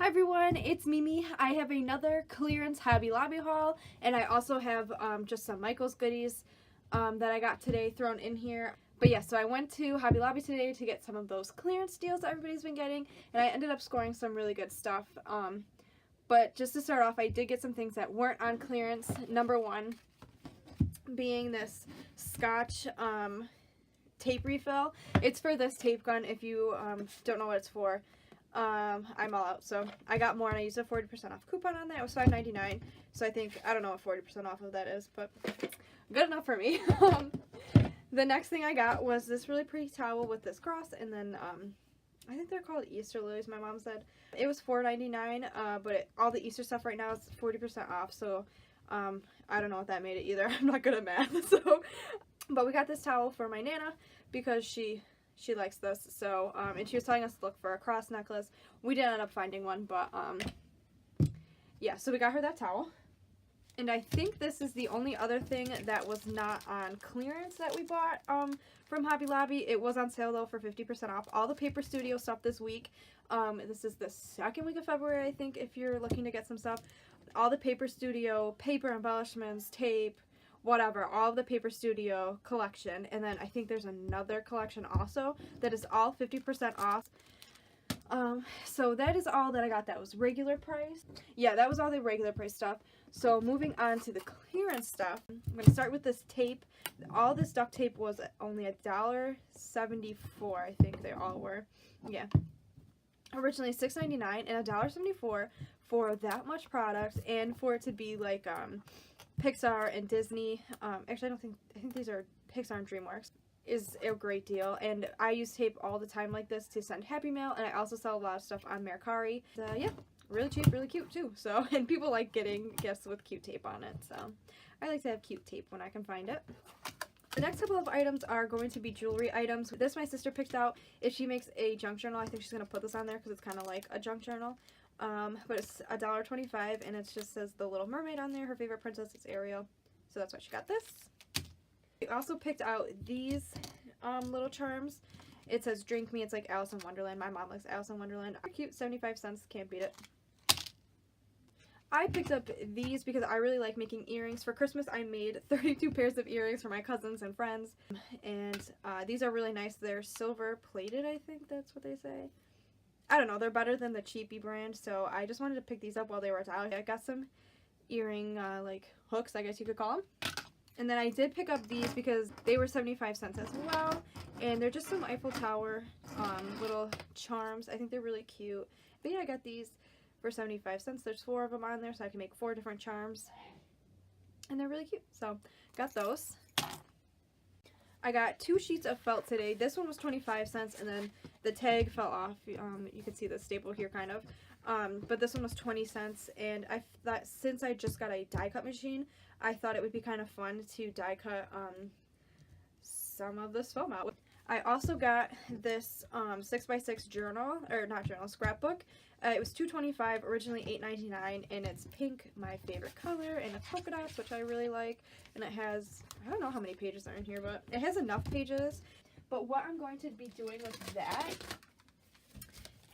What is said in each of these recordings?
Hi everyone, it's Mimi. I have another clearance Hobby Lobby haul, and I also have just some Michaels goodies that I got today thrown in here. But yeah, so I went to Hobby Lobby today to get some of those clearance deals that everybody's been getting, and I ended up scoring some really good stuff. But just to start off, I did get some things that weren't on clearance. Number one being this Scotch tape refill. It's for this tape gun if you don't know what it's for. I'm all out, so I got more and I used a 40% off coupon on that. It was $5.99, so I think, I don't know what 40% off of that is, but good enough for me. The next thing I got was this really pretty towel with this cross, and then I think they're called Easter lilies, my mom said. It was $4.99, but all the Easter stuff right now is 40% off, so I don't know what that made it either. I'm not good at math, so. But we got this towel for my Nana because she likes this, so, and she was telling us to look for a cross necklace. We didn't end up finding one, but, yeah, so we got her that towel. And I think this is the only other thing that was not on clearance that we bought, from Hobby Lobby. It was on sale, though, for 50% off. All the Paper Studio stuff this week. This is the second week of February, I think, if you're looking to get some stuff. All the Paper Studio, paper embellishments, tape, whatever, all of the Paper Studio collection, and then I think there's another collection also that is all 50% off. So that is all that I got that was regular price. Yeah, that was all the regular price stuff. So moving on to the clearance stuff, I'm going to start with this tape. All this duct tape was only $1.74, I think they all were. Yeah. Originally $6.99 and $1.74 for that much product, and for it to be like, Pixar and Disney, actually I think these are Pixar and DreamWorks, is a great deal. And I use tape all the time like this to send Happy Mail, and I also sell a lot of stuff on Mercari. Yeah, really cheap, really cute too. So, and people like getting gifts with cute tape on it, so I like to have cute tape when I can find it. The next couple of items are going to be jewelry items. This my sister picked out. If she makes a junk journal, I think she's going to put this on there because it's kind of like a junk journal. But it's $1.25, and it just says The Little Mermaid on there. Her favorite princess is Ariel, so that's why she got this. We also picked out these little charms. It says Drink Me. It's like Alice in Wonderland. My mom likes Alice in Wonderland. Cute, 75 cents. Can't beat it. I picked up these because I really like making earrings. For Christmas, I made 32 pairs of earrings for my cousins and friends, and these are really nice. They're silver plated, I think that's what they say. I don't know, they're better than the cheapy brand, so I just wanted to pick these up while they were out. I got some earring, like, hooks, I guess you could call them. And then I did pick up these because they were 75 cents as well, and they're just some Eiffel Tower little charms. I think they're really cute. But yeah, I got these for 75 cents. There's 4 of them on there, so I can make 4 different charms. And they're really cute, so got those. I got 2 sheets of felt today. This one was 25 cents, and then the tag fell off. You can see the staple here, kind of. But this one was 20 cents, and I thought, since I just got a die cut machine, I thought it would be kind of fun to die cut some of this foam out. I also got this 6x6 journal, or not journal, scrapbook. It was $2.25, originally $8.99, and it's pink, my favorite color, and it's polka dots, which I really like. And it has, I don't know how many pages are in here, but it has enough pages. But what I'm going to be doing with that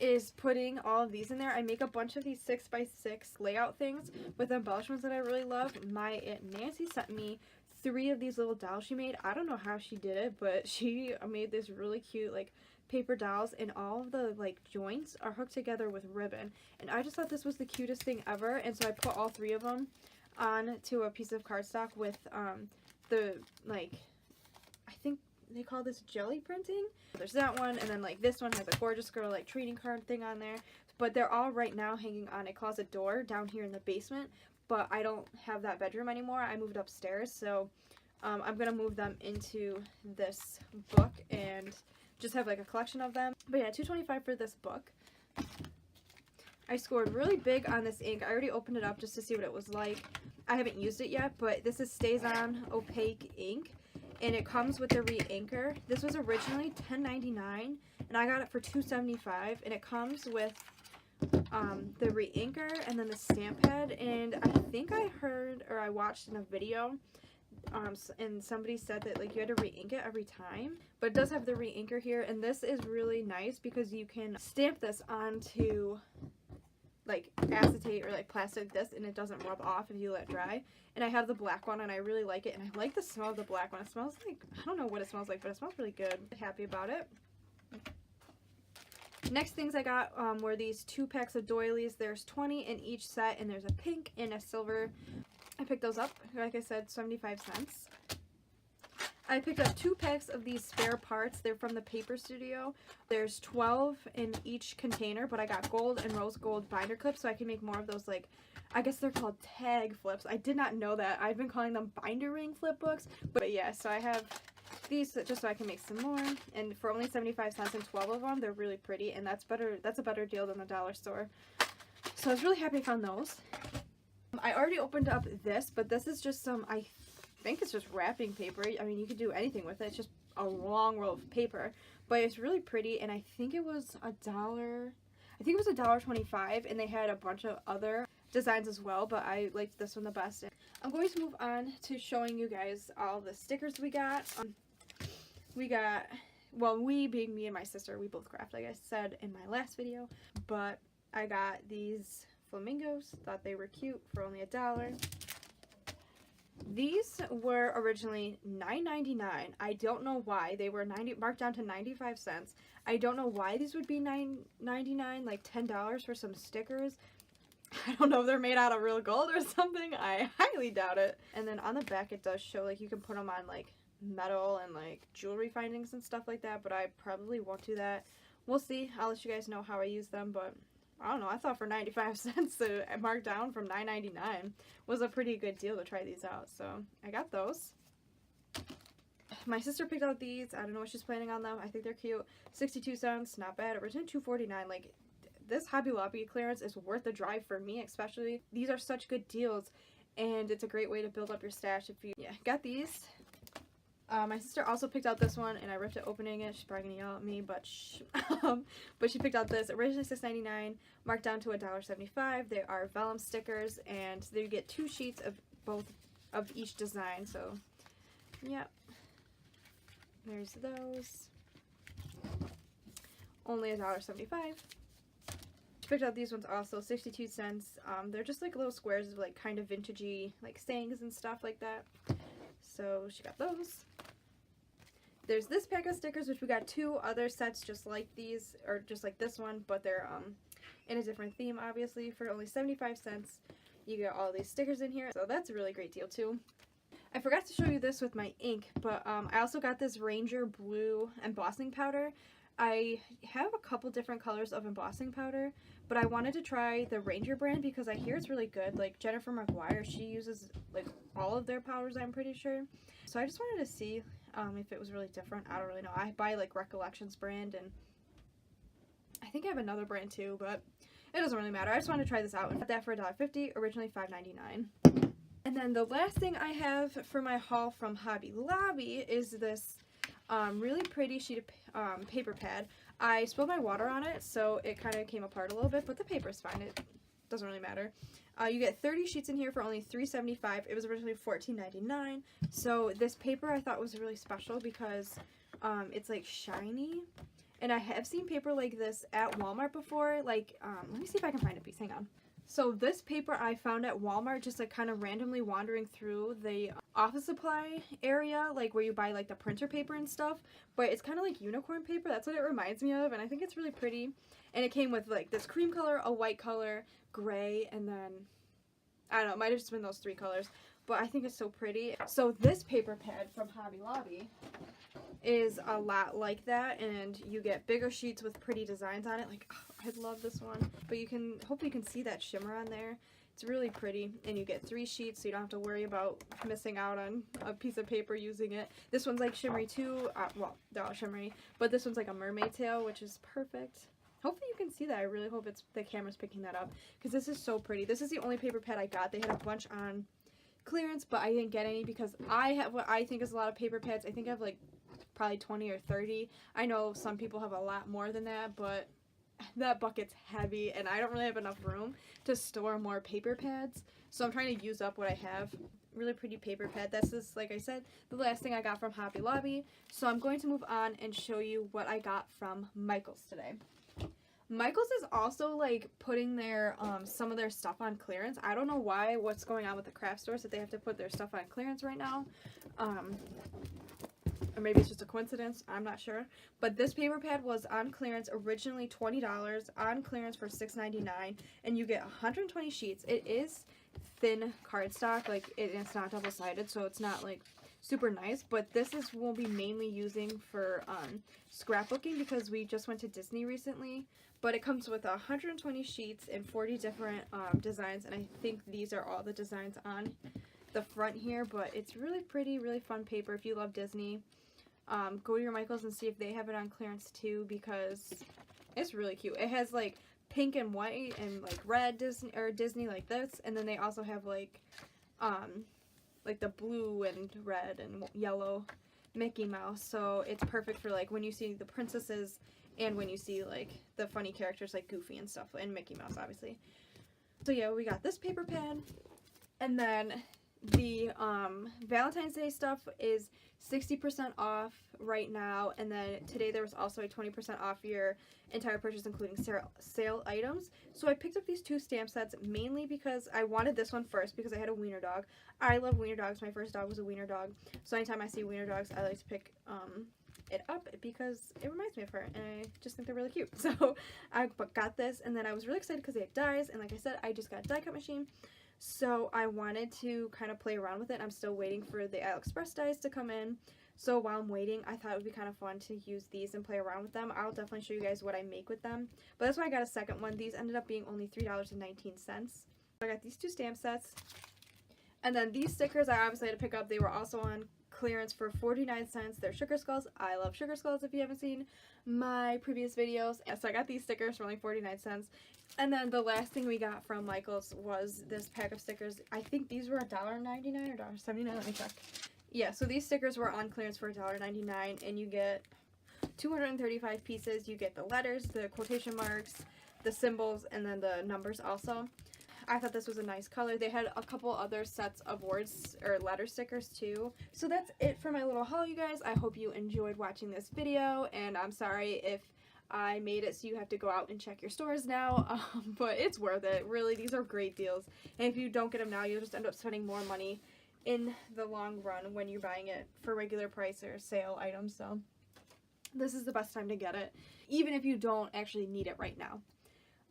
is putting all of these in there. I make a bunch of these 6x6 layout things with embellishments that I really love. My Aunt Nancy sent me 3 of these little dolls she made. I don't know how she did it, but she made this really cute, like, paper dolls, and all of the, like, joints are hooked together with ribbon. And I just thought this was the cutest thing ever, and so I put all 3 of them onto a piece of cardstock with the, like, I think they call this jelly printing. There's that one, and then, like, this one has a Gorgeous Girl, like, trading card thing on there. But they're all right now hanging on a closet door down here in the basement, but I don't have that bedroom anymore. I moved upstairs, so I'm gonna move them into this book and just have like a collection of them. But yeah, $2.25 for this book. I scored really big on this ink. I already opened it up just to see what it was like. I haven't used it yet, but this is StazOn opaque ink, and it comes with the re-inker. This was originally $10.99, and I got it for $2.75, and it comes with the re-inker and then the stamp pad. And I think I heard, or I watched in a video, and somebody said that like you had to re-ink it every time, but it does have the re-inker here, and this is really nice because you can stamp this onto like acetate or like plastic this, and it doesn't rub off if you let it dry. And I have the black one, and I really like it, and I like the smell of the black one. It smells like, I don't know what it smells like, but it smells really good. I'm happy about it. Next things I got were these 2 packs of doilies. There's 20 in each set, and there's a pink and a silver. I picked those up, like I said, 75 cents. I picked up 2 packs of these spare parts. They're from the Paper Studio. There's 12 in each container, but I got gold and rose gold binder clips, so I can make more of those, like, I guess they're called tag flips. I did not know that. I've been calling them binder ring flip books. But yeah, so I have these just so I can make some more. And for only 75 cents and 12 of them, they're really pretty. And that's a better deal than the dollar store. So I was really happy I found those. I already opened up this, but this is just some, I think it's just wrapping paper. I mean, you could do anything with it. It's just a long roll of paper. But it's really pretty, and I think it was $1. I think it was $1.25, and they had a bunch of other designs as well, but I liked this one the best. I'm going to move on to showing you guys all the stickers we got. Well, we being me and my sister, we both craft, like I said in my last video, but I got these flamingos, thought they were cute, for only $1. These were originally $9.99. I don't know why. They were marked down to 95 cents. I don't know why these would be $9.99, like $10 for some stickers. I don't know if they're made out of real gold or something. I highly doubt it. And then on the back it does show, like, you can put them on, like, metal and, like, jewelry findings and stuff like that, but I probably won't do that. We'll see. I'll let you guys know how I use them, but I don't know. I thought for 95 cents, marked down from $9.99 was a pretty good deal to try these out, so I got those. My sister picked out these. I don't know what she's planning on them. I think they're cute. 62 cents, not bad. Originally $2.49. Like, this Hobby Lobby clearance is worth the drive for me, especially. These are such good deals, and it's a great way to build up your stash if you, got these. My sister also picked out this one, and I ripped it opening it. She's probably gonna yell at me, but but she picked out this. Originally $6.99, marked down to $1.75. They are vellum stickers, and you get 2 sheets of both of each design. So, yep. There's those. Only $1.75. Picked out these ones also, 62 cents. They're just like little squares of like kind of vintagey like sayings and stuff like that. So she got those. There's this pack of stickers, which we got 2 other sets just like these, or just like this one, but they're in a different theme, obviously. For only 75 cents, you get all these stickers in here, so that's a really great deal too. I forgot to show you this with my ink, but I also got this Ranger Blue embossing powder. I have a couple different colors of embossing powder, but I wanted to try the Ranger brand because I hear it's really good. Like Jennifer McGuire, she uses like all of their powders, I'm pretty sure. So I just wanted to see if it was really different. I don't really know. I buy like Recollections brand, and I think I have another brand too, but it doesn't really matter. I just wanted to try this out. I got that for $1.50, originally $5.99. And then the last thing I have for my haul from Hobby Lobby is this really pretty sheet of paper pad. I spilled my water on it, so it kind of came apart a little bit, but the paper's fine. It doesn't really matter. You get 30 sheets in here for only $3.75. It was originally $14.99. So this paper I thought was really special because it's like shiny. And I have seen paper like this at Walmart before. Like, let me see if I can find a piece. Hang on. So this paper I found at Walmart, just like kind of randomly wandering through the office supply area, like where you buy like the printer paper and stuff, but it's kind of like unicorn paper. That's what it reminds me of, and I think it's really pretty. And it came with like this cream color, a white color, gray, and then I don't know, it might have just been those 3 colors, but I think it's so pretty. So this paper pad from Hobby Lobby is a lot like that, and you get bigger sheets with pretty designs on it. Like, oh, I love this one, but you can, hopefully you can see that shimmer on there. It's really pretty, and you get 3 sheets, so you don't have to worry about missing out on a piece of paper using it. This one's like shimmery too. Well, they're all shimmery, but this one's like a mermaid tail, which is perfect. Hopefully you can see that. I really hope the camera's picking that up, because this is so pretty. This is the only paper pad I got. They had a bunch on clearance, but I didn't get any because I have what I think is a lot of paper pads. I think I have like probably 20 or 30. I know some people have a lot more than that, but that bucket's heavy, and I don't really have enough room to store more paper pads, so I'm trying to use up what I have. Really pretty paper pad. This is, like I said, the last thing I got from Hobby Lobby, so I'm going to move on and show you what I got from Michaels today. Michaels is also like putting their some of their stuff on clearance. I don't know what's going on with the craft stores that they have to put their stuff on clearance right now. Or maybe it's just a coincidence, I'm not sure. But this paper pad was on clearance, originally $20, on clearance for $6.99, and you get 120 sheets. It is thin cardstock, like it's not double-sided, so it's not like super nice, but this is we'll be mainly using for scrapbooking because we just went to Disney recently. But it comes with 120 sheets and 40 different designs, and I think these are all the designs on the front here, but it's really pretty, really fun paper if you love Disney. Go to your Michaels and see if they have it on clearance too, because it's really cute. It has like pink and white and like red Disney like this, and then they also have like the blue and red and yellow Mickey Mouse, so it's perfect for like when you see the princesses and when you see like the funny characters like Goofy and stuff, and Mickey Mouse obviously. So yeah, we got this paper pad, and then the Valentine's Day stuff is 60% off right now, and then today there was also a 20% off your entire purchase including sale items. So I picked up these two stamp sets mainly because I wanted this one first because I had a wiener dog. I love wiener dogs. My first dog was a wiener dog, so anytime I see wiener dogs I like to pick it up because it reminds me of her, and I just think they're really cute. So I got this, and then I was really excited because they have dies, and like I said, I just got a die cut machine. So I wanted to kind of play around with it. I'm still waiting for the AliExpress dies to come in. So while I'm waiting, I thought it would be kind of fun to use these and play around with them. I'll definitely show you guys what I make with them. But that's why I got a second one. These ended up being only $3.19. So I got these two stamp sets. And then these stickers I obviously had to pick up. They were also on clearance for 49 cents. They're sugar skulls. I love sugar skulls if you haven't seen my previous videos. So I got these stickers for only 49 cents. And then the last thing we got from Michaels was this pack of stickers. I think these were $1.99 or $1.79. Let me check. Yeah, so these stickers were on clearance for $1.99, and you get 235 pieces. You get the letters, the quotation marks, the symbols, and then the numbers also. I thought this was a nice color. They had a couple other sets of words or letter stickers too. So that's it for my little haul, you guys. I hope you enjoyed watching this video, and I'm sorry if I made it so you have to go out and check your stores now, but it's worth it. Really, these are great deals, and if you don't get them now, you'll just end up spending more money in the long run when you're buying it for regular price or sale items. So this is the best time to get it, even if you don't actually need it right now.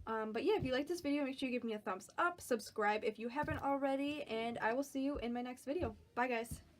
But yeah, if you like this video, make sure you give me a thumbs up, subscribe if you haven't already, and I will see you in my next video. Bye guys!